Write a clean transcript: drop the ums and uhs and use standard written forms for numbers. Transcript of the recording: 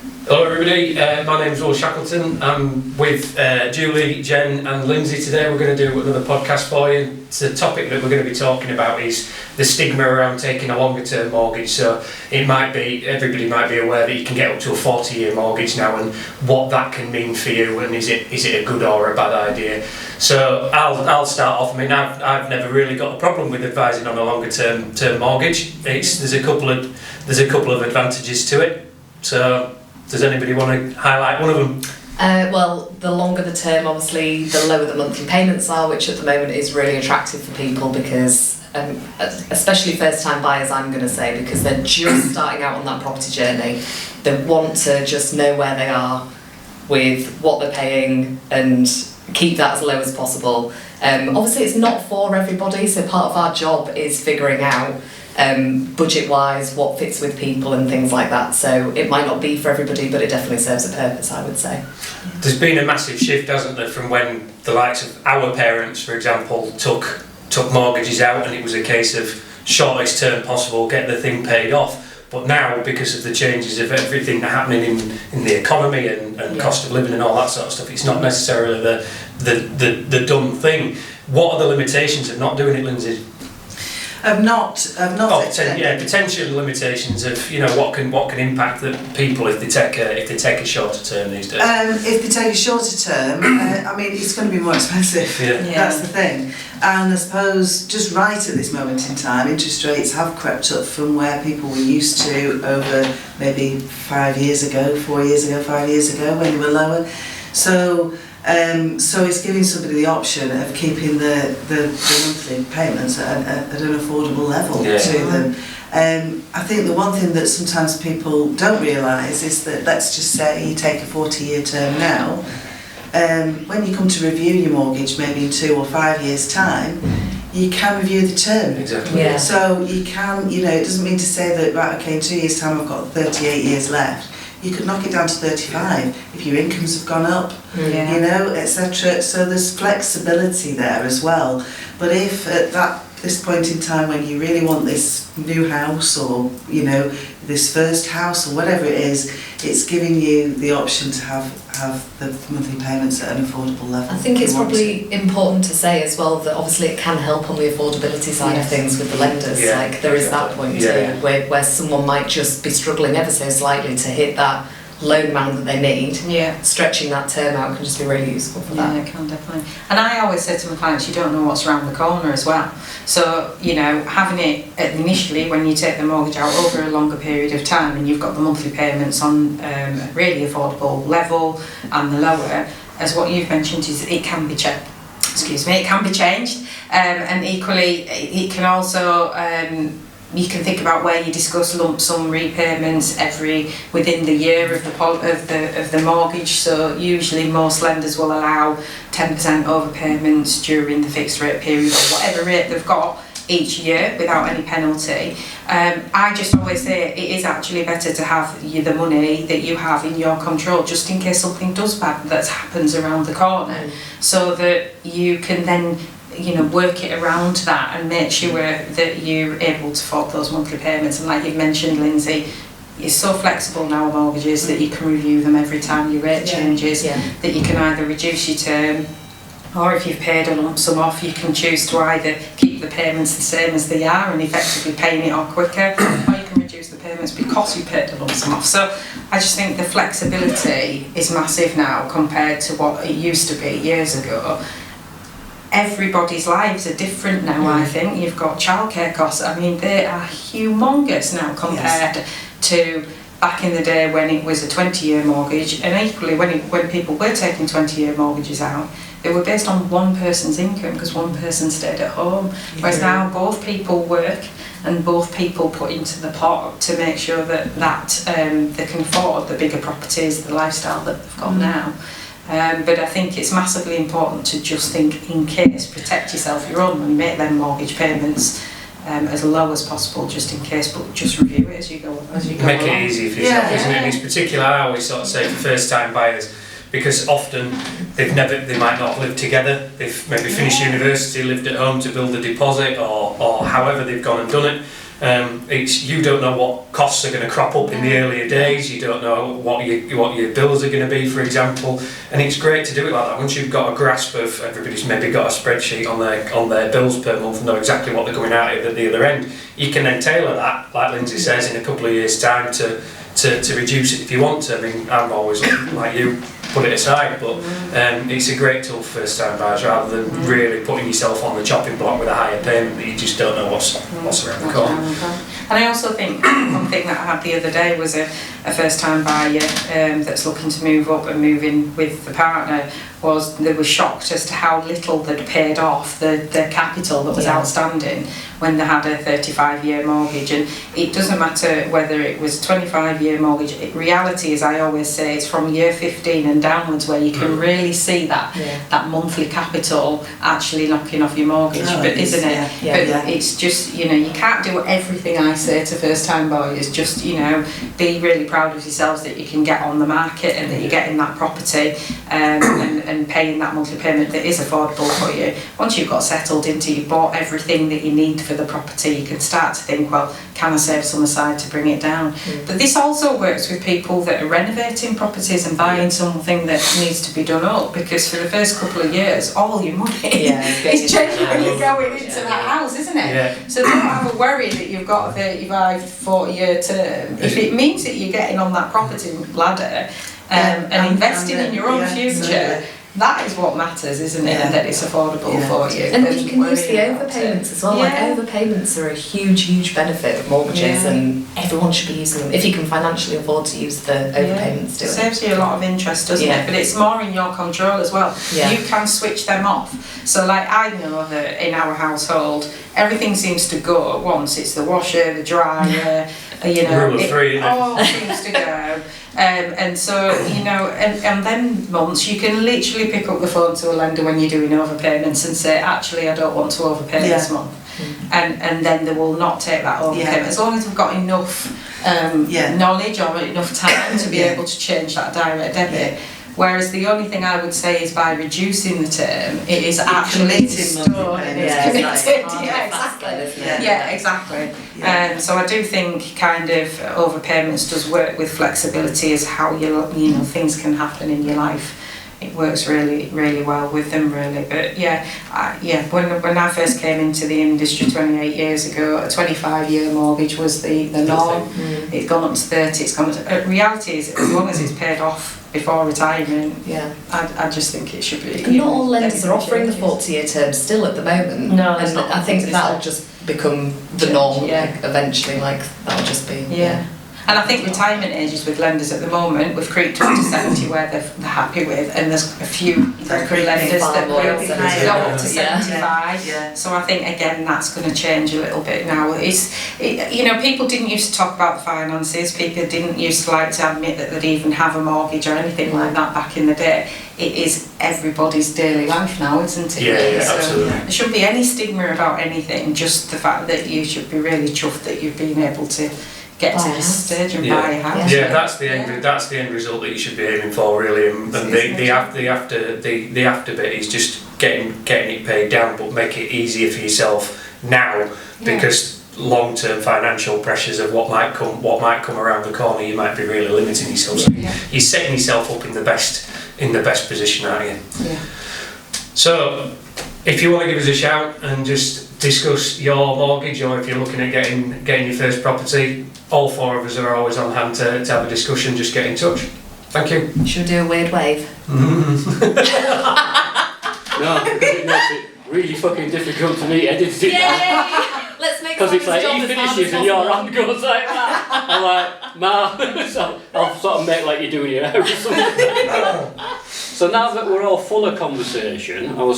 Hello everybody, my name's Will Shackleton. I'm with Julie, Jen and Lindsay today. We're going to do another podcast for you. The topic that we're going to be talking about is the stigma around taking a longer term mortgage. So everybody might be aware that you can get up to a 40-year mortgage now, and what that can mean for you, and is it a good or a bad idea. So I'll start off. I mean, I've never really got a problem with advising on a longer term mortgage. There's a couple of advantages to it. So does anybody want to highlight one of them? Well, the longer the term, obviously, the lower the monthly payments are, which at the moment is really attractive for people because, especially first-time buyers, I'm going to say, because they're just starting out on that property journey. They want to just know where they are with what they're paying and keep that as low as possible. Obviously, it's not for everybody, so part of our job is figuring out budget-wise what fits with people and things like that. So it might not be for everybody, but it definitely serves a purpose, I would say. There's been a massive shift, hasn't there, from when the likes of our parents, for example, took mortgages out, and it was a case of shortest term possible, get the thing paid off. But now, because of the changes of everything happening in the economy and cost of living and all that sort of stuff, it's not necessarily the done thing. What are the limitations of not doing it, Lindsay? Potential limitations of what can impact the people if they take a shorter term these days. If they take a shorter term, it's going to be more expensive. Yeah. That's the thing. And I suppose just right at this moment in time, interest rates have crept up from where people were used to over maybe 5 years ago, 4 years ago, 5 years ago when they were lower. So it's giving somebody the option of keeping the monthly payments at an affordable level to them. I think the one thing that sometimes people don't realise is that, let's just say you take a 40-year term now, when you come to review your mortgage maybe in 2 or 5 years' time, you can review the term. Exactly. Yeah. So you can, it doesn't mean to say that, right, okay, in 2 years' time I've got 38 years left. You could knock it down to 35 if your incomes have gone up, etc. So there's flexibility there as well. But if at this point in time when you really want this new house or this first house or whatever it is, it's giving you the option to have the monthly payments at an affordable level. I think it's probably important to say as well that obviously it can help on the affordability side of things with the lenders. Like there is that point too, where someone might just be struggling ever so slightly to hit that loan amount that they need. Stretching that term out can just be really useful for that. Yeah, it can definitely. And I always say to my clients, you don't know what's around the corner as well. So, having it initially when you take the mortgage out over a longer period of time and you've got the monthly payments on a really affordable level and the lower, as what you've mentioned, is it can be changed. It can be changed. And equally, it can also you can think about where you discuss lump sum repayments within the year of the mortgage. So usually most lenders will allow 10% overpayments during the fixed rate period or whatever rate they've got each year without any penalty. I just always say it is actually better to have the money that you have in your control just in case something does bad that happens around the corner, so that you can then work it around that and make sure that you're able to afford those monthly payments. And like you've mentioned, Lindsay, it's so flexible now, mortgages, that you can review them every time your rate changes, that you can either reduce your term, or if you've paid a lump sum off, you can choose to either keep the payments the same as they are and effectively paying it off quicker, or you can reduce the payments because you paid a lump sum off. So I just think the flexibility is massive now compared to what it used to be years ago. Everybody's lives are different now, I think. You've got childcare costs. They are humongous now compared to back in the day when it was a 20-year mortgage, and equally when people were taking 20-year mortgages out, they were based on one person's income because one person stayed at home. Whereas now both people work and both people put into the pot to make sure that they can afford the bigger properties, the lifestyle that they've got now. But I think it's massively important to just think in case, protect yourself, your own money, make them mortgage payments as low as possible just in case, but just review it as you go Make along. it easy for yourself, isn't it? And it's particular, I always sort of say for first time buyers, because often they might not live together, they've maybe finished university, lived at home to build a deposit or however they've gone and done it. You don't know what costs are going to crop up in the earlier days. You don't know what your bills are going to be, for example. And it's great to do it like that. Once you've got a grasp of, everybody's maybe got a spreadsheet on their bills per month and know exactly what they're coming out at the other end. You can then tailor that, like Lindsay says, in a couple of years' time to reduce it if you want to. I mean, I'm always like you, put it aside, but it's a great tool for first time buyers rather than really putting yourself on the chopping block with a higher payment that you just don't know what's around the corner. And I also think one thing that I had the other day was a first time buyer that's looking to move up and move in with the partner, was they were shocked as to how little they'd paid off the capital that was outstanding when they had a 35-year mortgage. And it doesn't matter whether it was a 25-year mortgage. Reality is, I always say, it's from year 15 and downwards where you can really see that monthly capital actually knocking off your mortgage, isn't it? It's just, you can't do everything I say to first time buyers. Just, be really proud of yourselves that you can get on the market and that you're getting that property and paying that monthly payment that is affordable for you. Once you've got settled into, you've bought everything that you need for the property, you can start to think, well, can I save some aside to bring it down? But this also works with people that are renovating properties and buying something that needs to be done up, because for the first couple of years, all your money is genuinely going into that house, isn't it? Yeah. So don't have a worry that you've got a 35, 40-year term. If it means that you're getting on that property ladder and investing in your own future, that is what matters, isn't it? And that it's affordable for you. And you can use the overpayments as well. Like overpayments are a huge benefit of mortgages, and everyone should be using them if you can financially afford to use the overpayments. It saves you a lot of interest, doesn't it? But it's more in your control as well. You can switch them off. So, like, I know that in our household, everything seems to go at once. It's the washer, the dryer, Rule of three, it all seems to go. And so, and then months you can literally pick up the phone to a lender when you're doing overpayments and say, actually, I don't want to overpay this month. And then they will not take that overpayment, as long as we've got enough knowledge or enough time to be able to change that direct debit. Whereas the only thing I would say is, by reducing the term, it is actually stored and it's committed. Exactly. So I do think kind of overpayments does work with flexibility as how things can happen in your life. It works really well with them, really. But when I first came into the industry 28 years ago, a 25-year mortgage was the norm. It's gone up to 30. It's gone to, reality is, as long as it's paid off before retirement, I just think it should be. And not all lenders are offering the 40-year term still at the moment. No, and I think that'll just become the norm eventually. Like, that'll just be And I think retirement ages with lenders at the moment, we've creeped up to 70 where they're happy with, and there's a few lenders that go up to 75. So I think, again, that's going to change a little bit now. People didn't used to talk about the finances. People didn't used to like to admit that they'd even have a mortgage or anything like that back in the day. It is everybody's daily life now, isn't it? So absolutely. There shouldn't be any stigma about anything, just the fact that you should be really chuffed that you've been able to get to this stage and buy a house. That's the end. That's the end result that you should be aiming for, really. And the after bit is just getting it paid down, but make it easier for yourself now, because long-term financial pressures of what might come around the corner, you might be really limiting yourself. So you're setting yourself up in the best position, aren't you? So, if you want to give us a shout and just discuss your mortgage, or if you're looking at getting your first property, all four of us are always on hand to have a discussion. Just get in touch. Thank you. Should we do a weird wave? No, because it makes it really fucking difficult to me editing that. Let's make Because it's like job he as hard finishes as and your possible. hand goes like that. I'm like, nah. So I'll sort of make like you're doing your hair or something. So now that we're all full of conversation, I was